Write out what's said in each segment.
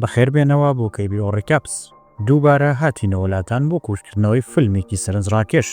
بەخێربێنەوە بۆ کەیبی ڕێکاپس دووبارە هاتینەوە وڵاتان بۆ کوشتکردنەوەی فیلمێکی سەرنجڕاکێش.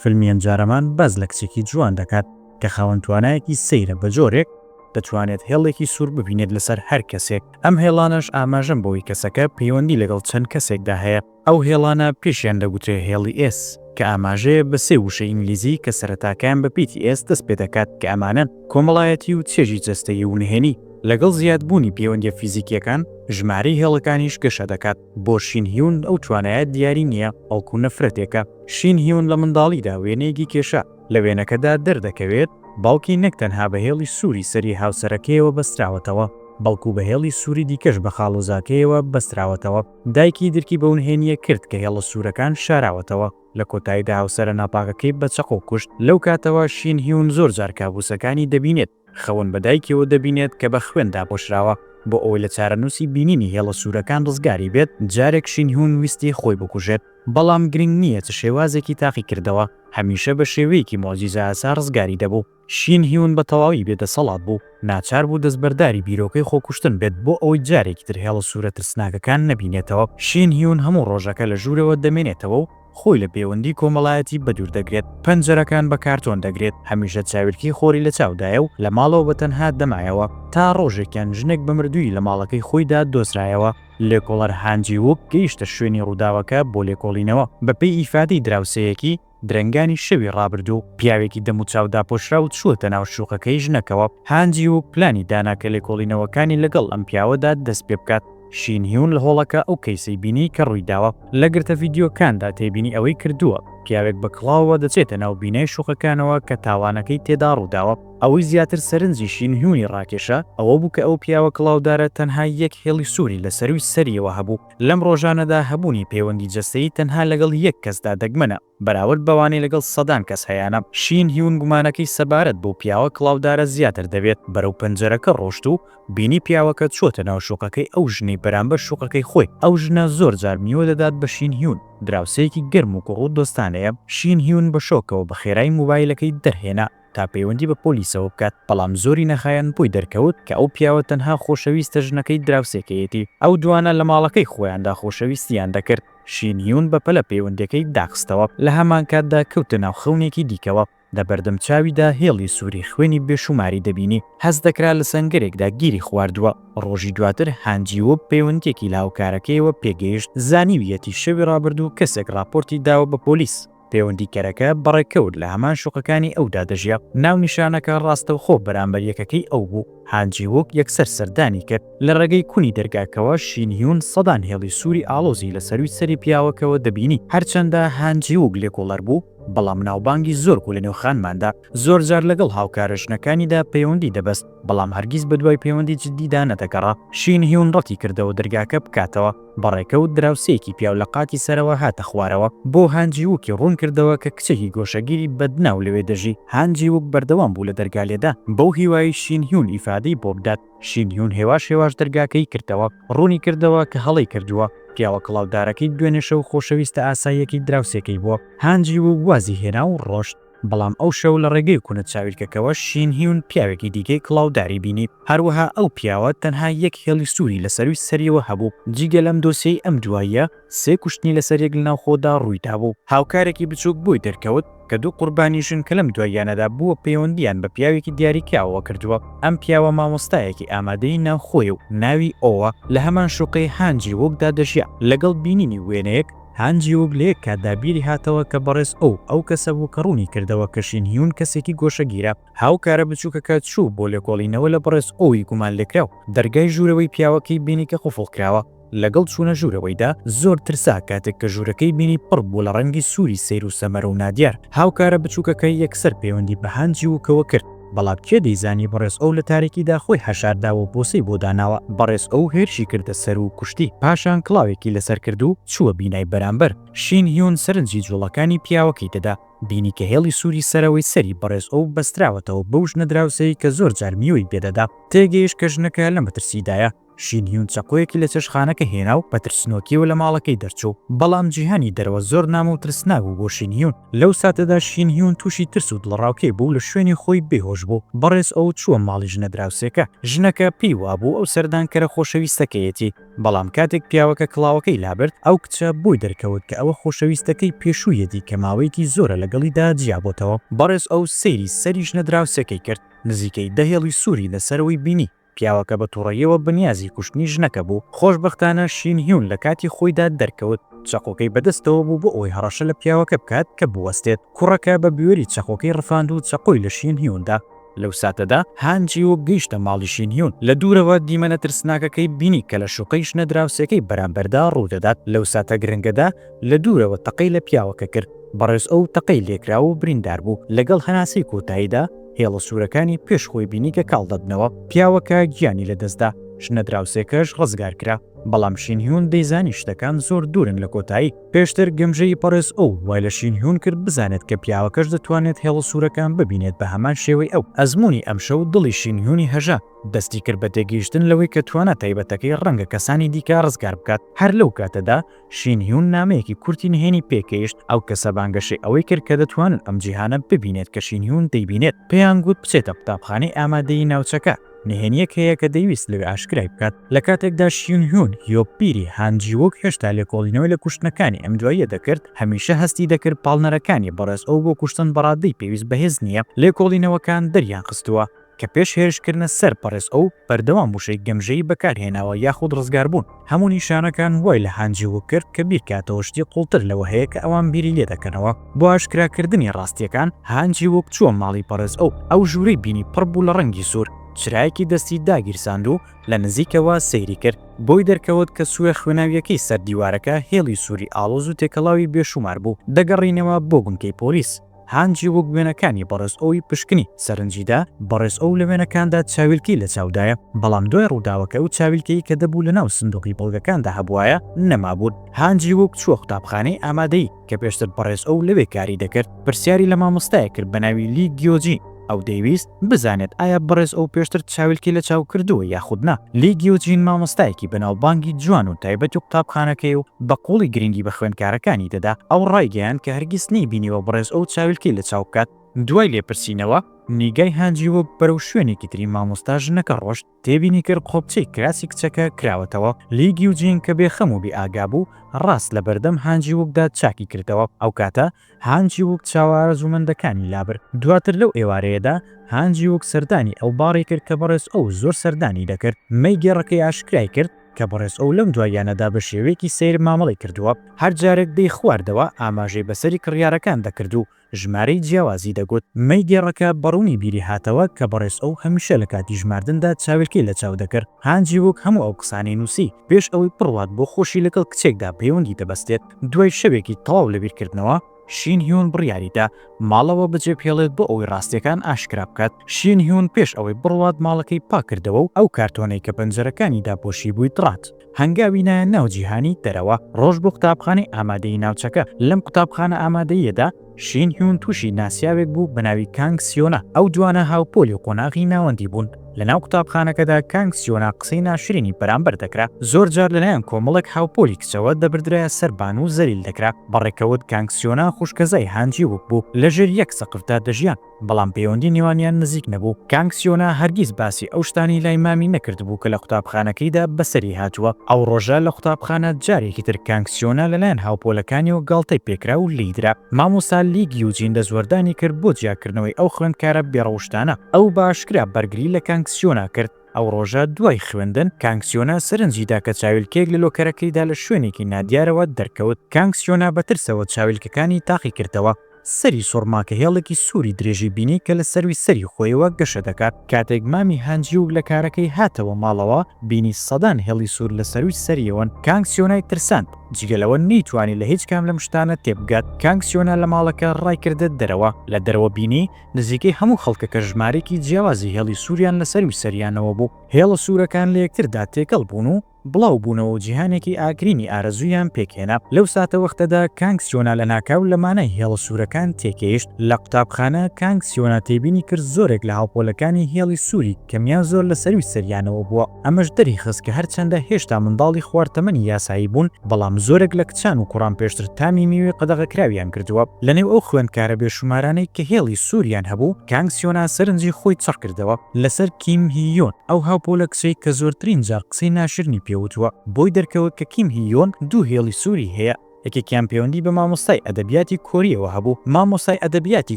فیلمیان جارەمان باز لە کچێکی جوان دەکات کە خاوەن توانایەکی سەیرە بە جۆرێک دەتوانێت هێڵێکی سوور ببینێت لەسەر هەر کەسێک. ئەم هێڵانەش ئاماژەم بۆی کەسەکە پەیوەندی لەگەڵ چەند کەسێکدا هەیە. ئەو هێڵانە پێشیان دەگوترێت هێڵی ئێس کە ئاماژەیە بە سێ وشە ئینگلیزی کە سەرەتاکان بە PTS دەست پێ دەکات کە ئەمانەن کۆمەڵایەتی و چێژی جەستەیی و نهێنی. لەگەڵ زیادبوونی پەیوەندیە فیزیکیەکان ژمارەی هێڵەکانیش گەشە دەکات. بۆ شین هیون ئەو توانایە دیاری نییە ئەڵکو نەفرەتێکە. شین هیون لە منداڵیدا وێنەیەکی کێشە لە وێنەکەدا دەردەکەوێت باوکی نەک تەنها بە هێڵی سووری سەری هاوسەرەکەیەوە بەستراوەتەوە بەڵکو بە هێڵی سووری دیکەش بە خاڵۆزاکەیەوە بەستراوەتەوە. دایکی درکی بە ونهێنیە کرد کە هێڵە سوورەکان شاراوەتەوە. لە کۆتاییدا هاوسەرە ناپاکەکەی بە چەقۆ کوشت. لەو کاتەوە شین هیون زۆر جار کابوسەکانی دەبینێت خەون بەدایکەوە دەبینێت کە بە خوێندا پۆشراوە بۆ ئەوەی لە چارەنووسی بینینی هێڵە سوورەکان ڕزگاری بێت. جارێک شین هیون ویستی خۆی بکوژێت بەڵام گرنگ نییە چ شێوازێکی تاقی کردەوە هەمیشە بە شێوەیەکی مۆجیزە ئاسا ڕزگاری دەبوو. شین هیون بە تەواوی بێدەسەڵات بوو ناچار بوو دەستبەرداری بیرۆکەی خۆکوشتن بێت بۆ ئەوەی جارێکی تر هێڵە سوورە ترسناکەکان نەبینێتەوە. شین هیون هەموو ڕۆژەکە لە ژوورەوە دەمێنێتەوە و خۆی لە پەیوەندی کۆمەڵایەتی بەدوور دەگرێت. پەنجەرەکان بە کارتۆن دەگرێت هەمیشە چاویلکی خۆری لە چاودایە و لە ماڵەوە بە تەنها دەمایەوە تا ڕۆژێکیان ژنێک بە مردووی لە ماڵەکەی خۆیدا دۆزرایەوە. لێکۆڵەر هانجی ووک گەیشتە شوێنی ڕووداوەکە بۆ لێکۆڵینەوە بەپێی ئیفادەی دراوسەیەکی درەنگانی شەوی ڕابردوو پیاوێکی دەم و چاودا پۆشرا و چووەتە ناو شوقەکەی ژنەکەوە. هانجی ووک پلانی دانا کە لێکۆڵینەوەکانی لەگەڵ ئەم پیاوەدا دەست پێ بکات. شین هیون لە هۆڵەکە ئەو کەیسەی بینی کە ڕوویداوە لە گرتە ڤیدیۆکاندا تێبینی ئەوەی کردووە پیاوێک بە کڵاوە دەچێتە ناو بینەی شوقەکانەوە کە تاوانەکەی تێدا ڕووداوە. ئەوەی زیاتر سەرنجی شین هیونی ڕاکێشە ئەوە بوو کە ئەو پیاوە کڵاودارە تەنها یەک هێڵی سووری لە سەروی سەریەوە هەبوو. لەم ڕۆژانەدا هەبوونی پەیوەندی جەستەیی تەنها لەگەڵ یەک کەسدا دەگمەنە بەراورد بەوانەی لەگەڵ سەدان کەس هەیەە. شین هیون گومانەکەی سەبارەت بۆ پیاوە کڵاودارە زیاتر دەبێت. بەرەو پەنجەرەکە ڕۆشت و بینی پیاوەکە چۆتە ناو شوقەکەی ئەو ژنەی بەرامبەر شوقەکەی خۆی. ئەو ژنە زۆر جار میوە دەدات بە شین هیون دراوسەیەکی گەرم و کوڕ و دۆستانەیە. شین هیون بە شۆکەوە بە خێرایی موبایلەکەی دەرهێنا تا پەیوەندی بە پۆلیسەوە بکات بەڵام زۆری نەخایەن بۆی دەرکەوت کە ئەو پیاوە تەنها خۆشەویستە ژنەکەی دراوسێکەیەتی. ئەو دوانە لە ماڵەکەی خۆیاندا خۆشەویستیان دەکرد. شین هیون بەپەلە پەیوەندەکەی داخستەوە لە هەمان کاتدا کەوتە ناو خەونێکی دیکەوە. لە بەردەم چاویدا هێڵی سووری خوێنی بێشوماری دەبینی هەز دەکرا لە سەنگەرێکدا گیری خواردووە. ڕۆژی دواتر هانجی ووک پەیوەندێکی لاوکارەکەیەوە پێگەیشت زانیویەتی شەوی ڕابردوو کەسێک راپۆرتی داوە بە پۆلیس. پەیوەندیکەرەکە بەڕێکەوت لە هەمان شوقەکانی ئەودا دەژیا. ناو نیشانەکە ڕاستەوخۆ بەرامبەر یەکەکەی ئەو بوو. هانجی ووک یەکسەر سەردانی کرد لە ڕێگەی کونی دەرگاکەوە شین هیون سەدان هێڵی سووری ئاڵۆزی لە سەروی سەری پیاوەکەوە دەبینی. هەرچەندە هانجی ووک لێکۆڵەر بوو بەڵام ناوبانگی زۆر و لە نێوخانماندا زۆر جار لەگەڵ هاوکارە ژنەکانیدا پەیوەندی دەبەست بەڵام هەرگیز بەدوای پەیوەندی جددیدا نەدەگەڕا. شین هیون ڕەتی کردەوە دەرگاکە بکاتەوە. بەڕێکەوت دراوسەیەکی پیاو لە قاتی سەرەوە هاتە خوارەوە. بۆ هانجی ووکی ڕوون کردەوە کە کچێکی گۆشەگیری بەدناو لەوێ دەژی. هانجی ووک بەردەوام بوو لە دەرگالێدا بەو هیوایی شین هیون ئیفادەی بۆ بدات. شین هیون هێواش دەرگاکەی کردەوە ڕوونی کردەوە کە هەڵەی کردووە. پیاوە کڵاودارەکەی دوێنێ شەو خۆشەویستە ئاساییەکی دراوسێکەی بووە. هانجی ووک وازی هێنا و ڕۆشت بەڵام ئەو شەو لە ڕێگەی کوونە چاویلکەکەوە شین هیون پیاوێکی دیکەی کڵاوداری بینی. هەروەها ئەو پیاوە تەنها یەک هێڵی سووری لە سەروی سەریەوە هەبوو. جیگە لەم دۆسیەی ئەم دواییە سێ کوشتنی لەسەر یەک لەناوخۆدا ڕوویدا بوو. هاوکارێکی بچووک بۆی دەرکەوت کە دوو قوربانیشن کە لەم دواییانەدا بووە پەیوەندیان بە پیاوێکی دیاریکراوە کردووە. ئەم پیاوە مامۆستایەکی ئامادەی ناوخۆی و ناوی ئەوە لە هەمان شوقەی هانجی ووکدا دەژیا. لەگەڵ بینینی وێنەیەک هانجی ووک لە یەک کاتدا بیری هاتەوە کە بەڕێز ئەو کەسە بوو کە ڕوونی کردەوە کە شین هیون کەسێکی گۆشەگیرە. هاوکارە بچووکەکە چوو بۆ لێکۆڵینەوە لە بەڕێز ئەوی گومان لێکراو. دەرگای ژوورەوەی پیاوەکەی بینی کە قوفڵ کراوە. لەگەڵ چوونە ژوورەوەیدا زۆر ترسا کاتێک کە ژوورەکەی بینی پڕ بوو لە ڕەنگی سووری سەیر و سەمەرە و نادیار. هاوکارە بچووکەکەی یەکسەر پەیوەندی بە هانجی ووکەوە کرد بەڵام کێ دەیزانی بەڕێز ئەو لە تاریکیدا خۆی هەشارداوە بۆسەی بۆ داناوە. بەڕێز ئەو هێرشی کردە سەر و کوشتی پاشان کڵاوێکی لەسەر کرد و چووە بینای بەرامبەر. شین هیون سەرنجی جوڵەکانی پیاوەکەی دەدا بینی کە هێڵی سووری سەرەوەی سەری بەڕێز ئەو بەستراوەتەوە بەو ژنە دراوسەی کە زۆر جار میوەی پێدەدا. تێگەیشت کە ژنەکە لە مەترسیدایە. شینهیون چەقۆیەکی لە چێشخانەکە هێنا و بە ترسنۆکیەوە لە ماڵەکەی دەرچوو بەڵام جیهانی دەرەوە زۆر نام و ترسناک بوو بۆ شینهیون لەو ساتەدا شینهیون تووشی ترس و دڵڕاوکەی بوو لە شوێنی خۆی بێهۆش بوو بەڕێز ئەو چووە ماڵی ژنە دراوسێکە ژنەکە پێی وابوو ئەو سەردانکەرە خۆشەویستەکەیەتی بەڵام کاتێک پیاوەکە کڵاوەکەی لابرد ئەو کچە بۆی دەرکەوت کە ئەوە خۆشەویستەکەی پێشوویەتی کە ماوەیەکی زۆرە لەگەڵیدا جیابۆتەوە بەڕێز ئەو سەیری سەری ژنە دراوسێکەی کرد نزیکەی 10 هێڵی سووری لەسەرەوەی بینی پیاوەکە بە تووڕەیەوە بنیازی کوشتنی ژنەکە بوو خۆشبەختانە شینهیون لە کاتی خۆیدا دەرکەوت چەقۆکەی بەدەستەوە بوو بۆ ئەوەی هەڕەشە لە پیاوەکە بکات کە بوەستێت کوڕەکە بە بیوەری چەقۆکەی ڕفاند و چەقۆی لە شینهیوندا لەو ساتەدا هانجی و گەیشتە ماڵی شینهیون لە دوورەوە دیمەنە ترسناکەکەی بینی کە لە شوقەی ژنە دراوسێکەی بەرامبەردا ڕوودەدات لەو ساتە گرنگەدا لە دوورەوە تەقەی لە پیاوەکە کرد بەڕێز ئەو تەقەی لێکرا و بریندار بوو لەگەڵ هەناسەی کۆتاییدا هێڵە سوورەکانی پێش خۆی بینی کە کاڵدەبنەوە پیاوەکە گیانی لەدەستدا ژنە دراوسێکەش ڕزگار کرا بەڵام شینهیون دەیزانی شتەکان زۆر دوورن لە کۆتایی پێشتر گەمژەی پەڕێز ئەو وای لە شینهیون کرد بزانێت کە پیاوەکەش دەتوانێت هێڵە سوورەکان ببینێت بە هەمان شێوەی ئەو ئەزمموی ئەمشەو دڵی شینهیونی هەژا دەستی کرد بە تێگەیشتن لەوەی کە توانە تایبەتەکەی ڕەنگە کەسانی دیکە ڕزگار بکات هەر لەو کاتەدا شینهیون نامەیەکی کورتی نهێنی پێکەیشت ئەو کەسە بانگەشەی ئەوەی کرد کە دەتوانن ئەم جیهانە ببینێت کە شینهیون دەیبینێت پێیان گوت بچێتە قوتابخانەی ئامادەی ناوچەکە نهێنیەک هەیە کە دەیویست لەوێ ئاشکرای بکات لە کاتێکدا شینهیون یۆپیری هانجیوەک هێشتا لێکۆڵینەوەی لە کوشتنەکانی ئەم دواییە دەکرد هەمیشە هەستی دەکرد پاڵنەرەکانی بەڕێز ئەو بۆ کوشتن بەڕادەی پێویست بەهێز نییە لێکۆڵینەوەکان دەریان خستووە کە پێش هێرشکردنە سەر پەڕێز ئەو بەردەوام وشەی گەمژەی بەکارهێناوە یاخود ڕزگاربوون هەموو نیشانەکان وای لە هانجیوە کرد کە بیرکاتەوە شتی قوڵتر لەوە هەیە کە ئەوان بیری لێ دەکەنەوە بۆ ئاشکراکردنی ڕاستیەکان هانجیوەک چووە ماڵی پەڕێز ئەو ژوورەی بینی پڕ بوو لە ڕەنگی سوور چرایەکی دەستی داگیرساند و لە نزیکەوە سەیری کرد بۆی دەرکەوت کە سوێ خوێناویەکەی سەر دیوارەکە هێڵی سووری ئاڵۆز و تێکەڵاوی بێشومار بوو دەگەڕینەوە بۆ گونکەی پۆلیس هانجی وەک وێنەکانی بەڕێز ئەوی پشکنی سەرنجیدا بەڕێز ئەو لە وێنەکاندا چاویلکی لە چاودایە بەڵام دوای ڕووداوەکە و چاویلکەی کە دەبوو لە ناو سندوقی بەڵگەکاندا هەبوایە نەمابوون هانجی وەک چووە قوتابخانەی ئامادەی کە پێشتر بەڕێز ئەو لەوێ کاری دەکرد پرسیاری لە مامۆستایە کرد بە ناوی لی گیۆجی ئەو دەیویست بزانێت ئایا بەڕێز ئەو پێشتر چاویلکی لە چاو کردووە یاخودنا لی گیۆجین مامۆستایەکی بەناوبانگی جوان و تایبەت و قوتابخانەکەی و بە قوڵی گرنگی بە خوێندکارەکانی دەدا ئەو ڕایگەیان کە هەرگیز نەیبینیوە بەڕێز ئەو چاویلکی لە چاو بکات دوای لێپرسینەوە نیگای هانجی وەک بەرەو شوێنێکی تری مامۆستا ژنەکە ڕۆشت تێبینی کرد قۆبچەی کراسی کچەکە کراوەتەوە لی گیوجین کە بێخەم و بێئاگا بوو ڕاست لە بەردەم هانجی وەکدا چاکی کردەوە ئەو کاتە هانجی وەک چاوارە زوومەندەکانی لابر دواتر لەو ئێوارەیەدا هانجی وەک سەردانی ئەو باڕی کرد کە بەڕێز ئەو زۆر سەردانی دەکرد مەی گێڕەکەی ئاشکرای کرد کە بەڕێز ئەو لەم دوایانەدا بە شێوەیەکی سیر مامەڵی کردووە هەر جارێک دەی خواردەوە ئاماژەی بەسەری کڕیارەکان دەکرد و ژمارەی جیاوازی دەگوت مەی گێڕەکە بەڕوونی بیری هاتەوە کە بەڕێز ئەو هەمیشە لە کاتی ژماردندا چاویلکی لە چاو دەکرد هانجی وەک هەموو ئەو قسانەی نووسی پێش ئەوەی پڕوات بۆ خۆشی لەگەڵ کچێکدا پەیوەندی دەبەستێت دوای شەوێکی تەواو لەبیرکردنەوە شینهیون بڕیاریدا ماڵەوە بەجێ پێڵێت بۆ ئەوەی ڕاستیەکان ئاشکرا بکات شینهیون پێش ئەوەی بڕوات ماڵەکەی پاکردەوە و ئەو کارتۆنەی کە پەنجەرەکانی داپۆشی بووی دڕات هەنگاوی نایە ناوجیهانی دەرەوە ڕۆژ بۆ قوتابخانەی ئامادەی ناوچەکە لەم قوتابخانە ئامادەیەدا شینهیون تووشی ناسیاوێک بوو بە ناوی کانگسیۆنا ئەو جوانە هاوپۆلی و قۆناغی ناوەندی بوون لەناو قوتابخانەکەدا کانگسیۆنا قسەی ناشرینی بەرامبەر دەکرا زۆر جار لەلایەن کۆمەڵێک هاوپۆلی کچەوە دەبردرایە سەربان و زەلیل دەکرا بەڕێکەوت کانگسیۆنا خوشکەزای هانجی وەک بوو لەژێر یەک سەقفدا دەژیان بەڵام پەیوەندی نێوانیان نزیک نەبوو کانگسیۆنا هەرگیز باسی ئەو شتانی لای مامی نەکرد بوو کە لە قوتابخانەکەیدا بەسەری هاتووە ئەو ڕۆژە لە قوتابخانە جارێکی تر کانگسیۆنا لەلایەن هاوپۆلەکانی و گاڵتەی پێکرا و لیدرا مامۆستا لی گیوجین دەزوەردانی کرد بۆ جیاکردنەوەی ئەو خوێندکارە بێڕەوشتانە ئەو باشکرا بەرگری لە کانگسیۆنا کرد ئەو ڕۆژە دوای خوێندن کانگسیۆنا سەرنجیدا کە چاویلکێک لە لۆکەرەکەیدا لە شوێنێکی نادیارەوە دەرکەوت کانگسیۆنا بەترسەوە چاویلکەکانی تاقی کردەوە سەری سۆڕماکە هێڵێکی سووری درێژی بینی کە لە سەروی سەری خۆیەوە گەشە دەکات کاتێک مامی هانجی و لە کارەکەی هاتەوە ماڵەوە بینی سەدان هێڵی سوور لە سەروی سەریەوەن کانگسیۆنای ترساند جگەلەوە نەیتوانی لە هیچ کام لەم شتانە تێبگات کانگسیۆنا لە ماڵەکە ڕایکردە دەرەوە لە دەرەوە بینی نزیکەی هەموو خەڵکەکە ژمارێکی جیاوازی هێڵی سووریان لە سەروی سەریانەوە بوو هێڵە سوورەکان لە یەکتردا تێکەڵ بوون و بڵاو بوونەوە و جیهانێکی ئاگرینی ئارەزویان پێکهێنا. لەو ساتە وەختەدا کانگسیۆنا لە ناکاو لەمانای هێڵە سوورەکان تێکەیشت. لە قوتابخانە کانگسیۆنا تێبینی کرد زۆرێک لە هاوپۆلەکانی هێڵی سووری کەمیان زۆر لە سەروی سەریانەوە بووە. ئەمەش دەریخست کە هەرچەندە هێشتا منداڵی خواردەمەنی یاسایی بوون، بەڵام زۆرێک لە کچان و کوڕان پێشتر تامی میوێ قەدەغەکراویان کردووە. لەنێو ئەو خوێندکارە بێشومارانەی کە هێڵی سووریان هەبوو، کانگسیۆنا سەرنجی خۆی چڕ کردەوە لەسەر کیم هیۆن، ئەو هاوپۆلە کچەی کە زۆرترین جار قسەی ناشرنی پێوتووە، بۆی دەرکەوت کە کیم هیۆن دوو هێڵی سووری هەیە. یەکێکیان پەیوەندی بە مامۆستای ئەدەبیاتی کۆریەوە هەبوو. مامۆستای ئەدەبیاتی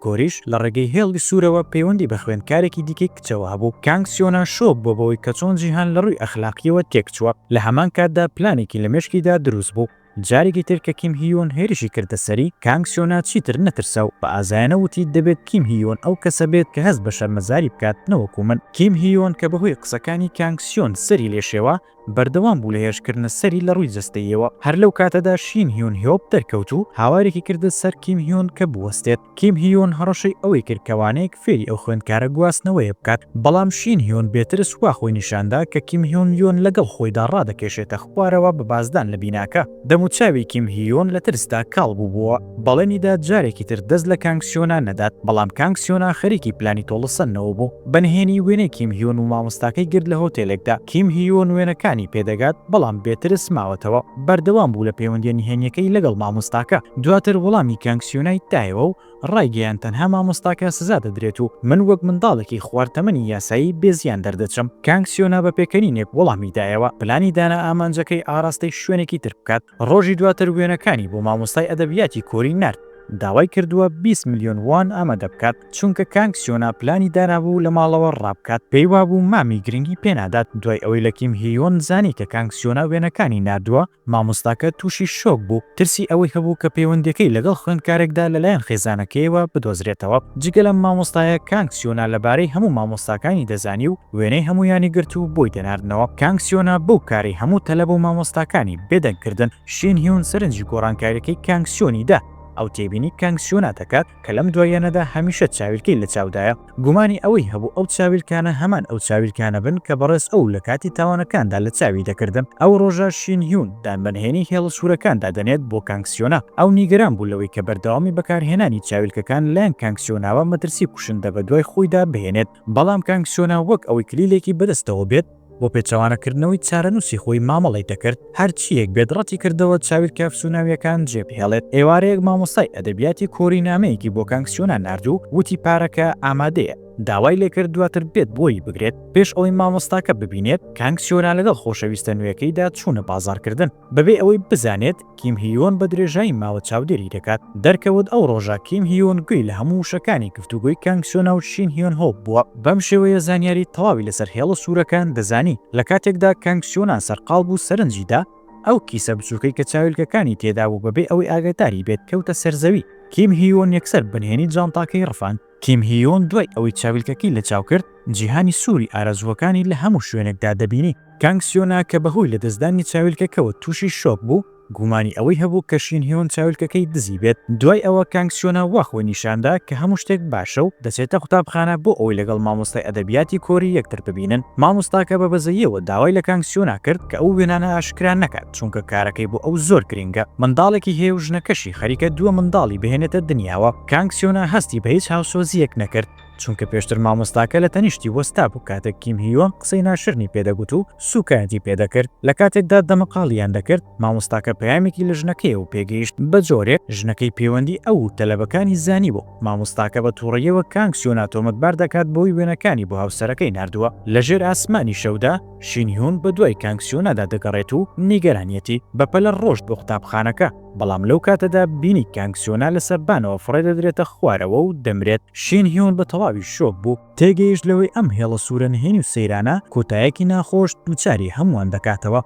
کۆریش لە ڕێگەی هێڵی سوورەوە پەیوەندی بە خوێندکارێکی دیکەی کچەوە هەبوو. کانگسیۆنا شۆک بۆ بەوەی کە چۆن جیهان لە ڕووی ئەخلاقیەوە تێکچووە. لە هەمان کاتدا پلانێکی لە مێشکیدا دروست بوو. جارێکی تر کە کیم هیۆن هێرشی کردە سەری، کانگسیۆنا چیتر نەترسا و بە ئازایانە وتی دەبێت کیم هیۆن ئەو کەسە بێت کە هەست بە شەرمەزاری بکات نەوەکو من. کیم هیۆن کە بەهۆی قسەکانی کانگسیۆن سەری لێشێوە، بەردەوام بوو لە هێرشکردنە سەری لە ڕووی جەستەیەوە. هەر لەو کاتەدا شین هیۆن هیۆپ دەرکەوت و هاوارێکی کردە سەر کیم هیۆن کە بوەستێت. کیم هیۆن هەڕەشەی ئەوەی کرد کەوانەیەک فێری ئەو خوێندکارە گواستنەوەیە بکات، بەڵام شین هیۆن بێترس وا خۆی نیشاندا کە کیم هیۆن لەگەڵ خۆیدا ڕادەکێشێتە خوارەوە بە بازدان لە بیناکە. دەموچاوی کیم هیۆن لە ترسدا کاڵ بووبووە. بەڵێنیدا جارێکی تر دەست لە کانگسیۆنا نەدات، بەڵام کانگسیۆنا خەریکی پلانی تۆڵەسەنەوە بوو. بەنهێنی وێنەی کیم هیۆن و مامۆستاکەی گرت لە هۆتێلێکدا. کیم هیۆن وێنەکانی پێدەگات، بەڵام بێترس ماوەتەوە. بەردەوام بوو لە پەیوەندیە نهێنیەکەی لەگەڵ مامۆستاکە. دواتر وەڵامی کانگسیۆنای دایەوە و ڕایگەیان تەنها مامۆستاکە سزا دەدرێت و من وەک منداڵێکی خواردەمەنی یاسایی بێزیان دەردەچم. کانگسیۆنا بە پێکەنینێک وەڵامی دایەوە، پلانی دانا ئامانجەکەی ئاراستەی شوێنێکی تر بکات. ڕۆژی دواتر وێنەکانی بۆ مامۆستای ئەدەبیاتی کۆری نرد. داوای کردووە 20 میلیۆن وان ئامادە بکات، چونکە کانگسیۆنا پلانی دانابوو لە ماڵەوە ڕابکات. پێی وابوو مامی گرنگی پێنادات. دوای ئەوەی لە کیم هیۆن زانی کە کانگسیۆنا وێنەکانی نردووە، مامۆستاکە تووشی شۆک بوو. ترسی ئەوەی هەبوو کە پەیوەندیەکەی لەگەڵ خوێندکارێکدا لەلایەن خێزانەکەیەوە بدۆزرێتەوە. جگە لەم مامۆستایە کانگسیۆنا لەبارەی هەموو مامۆستاکانی دەزانی و وێنەی هەمویانی گرت و بۆی دەناردنەوە. کانگسیۆنا بەو کاری هەموو تەلەب و مامۆستاکانی بێدەنگکردن. شین هیۆن سەرنجی گۆڕانکاریەکەی کانگسیۆنی دا. ئەو تێبینی کانگسیۆنا دەکات کە لەم دوایەنەدا هەمیشە چاویلکەی لە چاودایە. گومانی ئەوەی هەبوو ئەو چاویلکانە هەمان ئەو چاویلکانە بن کە بەڕێز ئەو لە کاتی تاوانەکاندا لە چاوی دەکردن. ئەو ڕۆژە شین هیۆن دامبەنهێنی هێڵە سوورەکاندا دەنێت بۆ کانگسیۆنا. ئەو نیگەران بوو لەوەی کە بەردەوامی بەکارهێنانی چاویلکەکان لایەن کانگسیۆناوە مەترسی کوشندە بە دوای خۆیدا بهێنێت. بەڵام کانگسیۆنا وەک ئەوەی کلیلێکی بەدەستەوە بێت بۆ پێچەوانەکردنەوەی چارەنووسی خۆی مامەڵی دەکرد. هەرچیەک بێدڕەتی کردەوە چاویلکە ئەفسوناویەکان جێبهێڵێت. ئێوارەیەک مامۆستای ئەدەبیاتی کۆری نامەیەکی بۆ کانگسیۆنا ناردوو، وتی پارەکە ئامادەیە. داوای لێکرد دواتر بێت بۆی بگرێت. پێش ئەوەی مامۆستاکە ببینێت، کانگسیۆنا لەگەڵ خۆشەویستە نوێیەکەیدا چوونە بازارکردن. بەبێ ئەوەی بزانێت کیم هیۆن بە درێژایی ماوە چاودێری دەکات. دەرکەوت ئەو ڕۆژە کیم هیۆن گوێی لە هەموو شەکانی گفتوگۆی کانگسیۆنا و شین هیۆن هۆپ بووە. بەم شێوەیە زانیاری تەواوی لەسەر هێڵە سوورەکان دەزانی. لە کاتێکدا کانگسیۆنا سەرقاڵ بوو سەرنجیدا، ئەو کیسە بچووکەی کە چاویلکەکانی تێدا بوو بەبێ ئەوەی ئاگاداری بێت کەوتە سەرزەوی. کیم هیۆن یەکسەر بنهێنی جانتاکەی ڕفان. کیم هیۆن دوای ئەوەی چاویلکەکەی لە چاو کرد، جیهانی سووری ئارەزوەکانی لە هەموو شوێنێکدا دەبینی. کانگسیۆنا کە بەهۆی لە دەستدانی چاویلکەکەوە تووشی شۆک بوو، گومانی ئەوەی هەبوو کە شین هیۆن چاویلکەکەی دزی بێت. دوای ئەوە کانگسیۆنا واخۆی نیشاندا کە هەموو شتێک باشە و دەچێتە قوتابخانە بۆ ئەوەی لەگەڵ مامۆستای ئەدەبیاتی کۆری یەکتر ببینن. مامۆستاکە بە بەزەییەوە داوای لە کانگسیۆنا کرد کە ئەو وێنانە ئاشکرا نەکات، چونکە کارەکەی بۆ ئەو زۆر گرنگە. منداڵێکی هەیە و ژنەکەشی خەریکە دووە منداڵی بهێنێتە دنیاوە. کانگسیۆنا هەستی بە هیچ هاوسۆزیەک نەکرد، چونکە پێشتر مامۆستاکە لە تەنیشتی وەستا بوو کاتێک کیم هیۆن قسەی ناشرنی پێدەگوت و سوکایەتی پێدەکرد. لە کاتێکدا دەمەقاڵیان دەکرد، مامۆستاکە پەیامێکی لە ژنەکەیەوە پێگەیشت. بە جۆرێک ژنەکەی پەیوەندی ئەو تەلەبەکانی زانی بوو. مامۆستاکە بە تووڕەیەوە کانگسیۆنا تۆمەتبار دەکات بۆی وێنەکانی بۆ هاوسەرەکەی نردووە. لەژێر ئاسمانی شەودا شین هیۆن بە دوای کانگسیۆنادا دەگەڕێت و نیگەرانیەتی بەپەلە ڕۆژ بۆ قوتابخانەکە. بەڵام لەو کاتەدا بینی کانگسیۆنا لەسەر بانەوە فڕێ دەدرێتە خوارەوە و دەمرێت. شین هیۆن بە تەواوی شۆک بوو. تێگەیشت لەوەی ئەم هێڵە سوورە نهێنی و سەیرانە کۆتایەکی ناخۆش دووچاری هەمووان دەکاتەوە.